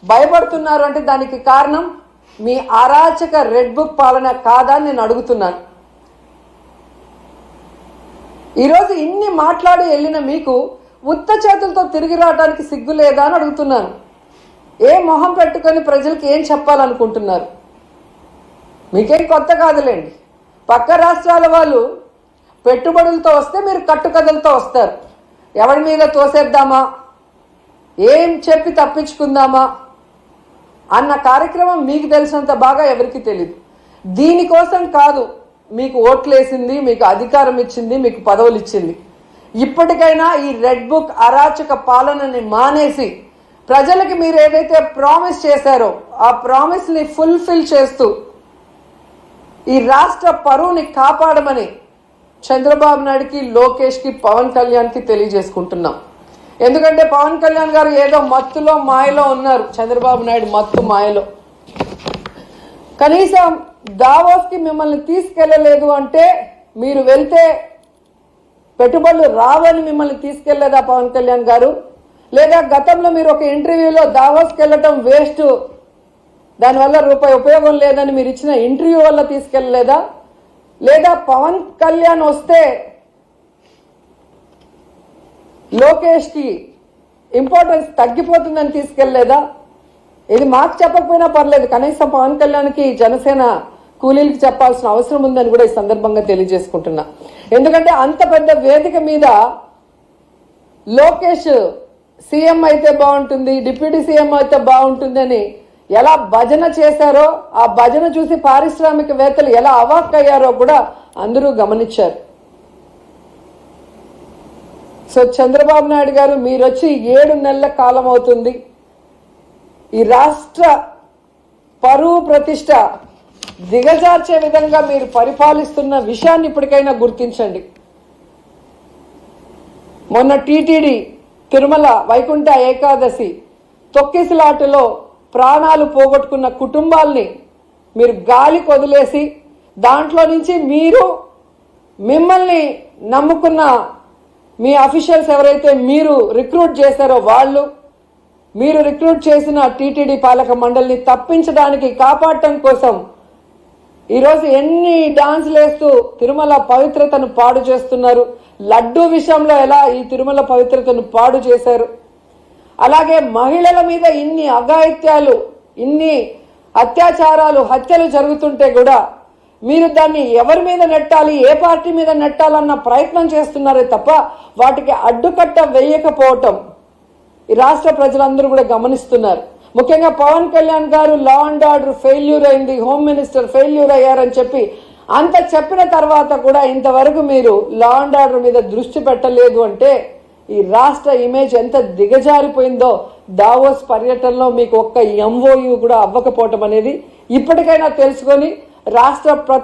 భయపడుతున్నారు అంటే దానికి కారణం మీ అరాచక రెడ్ బుక్ పాలన కాదా అని నేను అడుగుతున్నాను. ఈరోజు ఇన్ని మాట్లాడి వెళ్ళిన మీకు ఉత్త చేతులతో తిరిగి రావడానికి సిగ్గు లేదా అని అడుగుతున్నాను. ఏ మొహం పెట్టుకొని ప్రజలకు ఏం చెప్పాలనుకుంటున్నారు? మీకేం కొత్త కాదులేండి. పక్క రాష్ట్రాల వాళ్ళు పెట్టుబడులతో వస్తే మీరు కట్టుకథలతో వస్తారు. ఎవరి మీద తోసేద్దామా, ఏం చెప్పి తప్పించుకుందామా అన్న కార్యక్రమం మీకు తెలిసినంత బాగా ఎవరికి తెలియదు. దీనికోసం కాదు మీకు ఓట్లేసింది, మీకు అధికారం ఇచ్చింది, మీకు పదవులు ఇచ్చింది. ఇప్పటికైనా ఈ రెడ్ బుక్ అరాచక పాలనని మానేసి ప్రజలకి మీరు ఏదైతే ప్రామిస్ చేశారో ఆ ప్రామిస్ని ఫుల్ఫిల్ చేస్తూ ఈ రాష్ట్ర పరువుని కాపాడమని చంద్రబాబు నాయుడుకి, లోకేష్కి, పవన్ కళ్యాణ్కి తెలియజేసుకుంటున్నాం. ఎందుకంటే పవన్ కళ్యాణ్ గారు ఏదో మత్తులో మాయలో ఉన్నారు. చంద్రబాబు నాయుడు మత్తు మాయలో. కనీసం దావోస్కి మిమ్మల్ని తీసుకెళ్లలేదు అంటే మీరు వెళ్తే పెట్టుబడులు రావని మిమ్మల్ని తీసుకెళ్లేదా పవన్ కళ్యాణ్ గారు? లేదా గతంలో మీరు ఒక ఇంటర్వ్యూలో దావోస్కి వెళ్ళటం వేస్ట్, దానివల్ల రూపాయి ఉపయోగం లేదని మీరు ఇచ్చిన ఇంటర్వ్యూ వల్ల తీసుకెళ్లలేదా? లేదా పవన్ కళ్యాణ్ వస్తే లోకేష్కి ఇంపార్టెన్స్ తగ్గిపోతుందని తీసుకెళ్లేదా? ఇది మాకు చెప్పకపోయినా పర్లేదు, కనీసం పవన్ కళ్యాణ్కి జనసేన కూలీలకి చెప్పాల్సిన అవసరం ఉందని కూడా ఈ సందర్భంగా తెలియజేసుకుంటున్నా. ఎందుకంటే అంత పెద్ద వేదిక మీద లోకేష్ సీఎం అయితే బాగుంటుంది, డిప్యూటీ సీఎం అయితే బాగుంటుంది అని ఎలా భజన చేశారో, ఆ భజన చూసి పారిశ్రామికవేత్తలు ఎలా అవాక్కయ్యారో కూడా అందరూ గమనించారు. సో చంద్రబాబు నాయుడు గారు మీరు వచ్చి 7 నెలల కాలం అవుతుంది. ఈ రాష్ట్ర పరువు ప్రతిష్ట దిగజార్చే విధంగా మీరు పరిపాలిస్తున్న విషయాన్ని ఇప్పటికైనా గుర్తించండి. మొన్న టీటీడీ తిరుమల వైకుంఠ ఏకాదశి తొక్కిసలాటలో ప్రాణాలు పోగొట్టుకున్న కుటుంబాల్ని మీరు గాలికి వదిలేసి దాంట్లో నుంచి మిమ్మల్ని నమ్ముకున్న మీ అఫీషియల్స్ ఎవరైతే మీరు రిక్రూట్ చేశారో మీరు రిక్రూట్ చేసిన టీటీడీ పాలక మండలిని తప్పించడానికి, కాపాడటం కోసం ఈరోజు ఎన్ని డాన్సులు వేస్తూ తిరుమల పవిత్రతను పాడు చేస్తున్నారు. లడ్డూ విషయంలో ఎలా ఈ తిరుమల పవిత్రతను పాడు చేశారు. అలాగే మహిళల మీద ఇన్ని అఘాయిత్యాలు, ఇన్ని అత్యాచారాలు, హత్యలు జరుగుతుంటే కూడా మీరు దాన్ని ఎవరి మీద నెట్టాలి, ఏ పార్టీ మీద నెట్టాలన్న ప్రయత్నం చేస్తున్నారే తప్ప వాటికి అడ్డుకట్ట వేయకపోవటం ఈ రాష్ట్ర ప్రజలందరూ కూడా గమనిస్తున్నారు. ముఖ్యంగా పవన్ కళ్యాణ్ గారు లా అండ్ ఆర్డర్ ఫెయిల్యూర్ అయింది, హోమ్ మినిస్టర్ ఫెయిల్యూర్ అయ్యారని చెప్పి అంత చెప్పిన తర్వాత కూడా ఇంతవరకు మీరు లా అండ్ ఆర్డర్ మీద దృష్టి పెట్టలేదు అంటే ఈ రాష్ట్ర ఇమేజ్ ఎంత దిగజారిపోయిందో దావోస్ పర్యటనలో మీకు ఒక్క ఎంఓయూ కూడా అవ్వకపోవటం అనేది ఇప్పటికైనా తెలుసుకొని రాష్ట్ర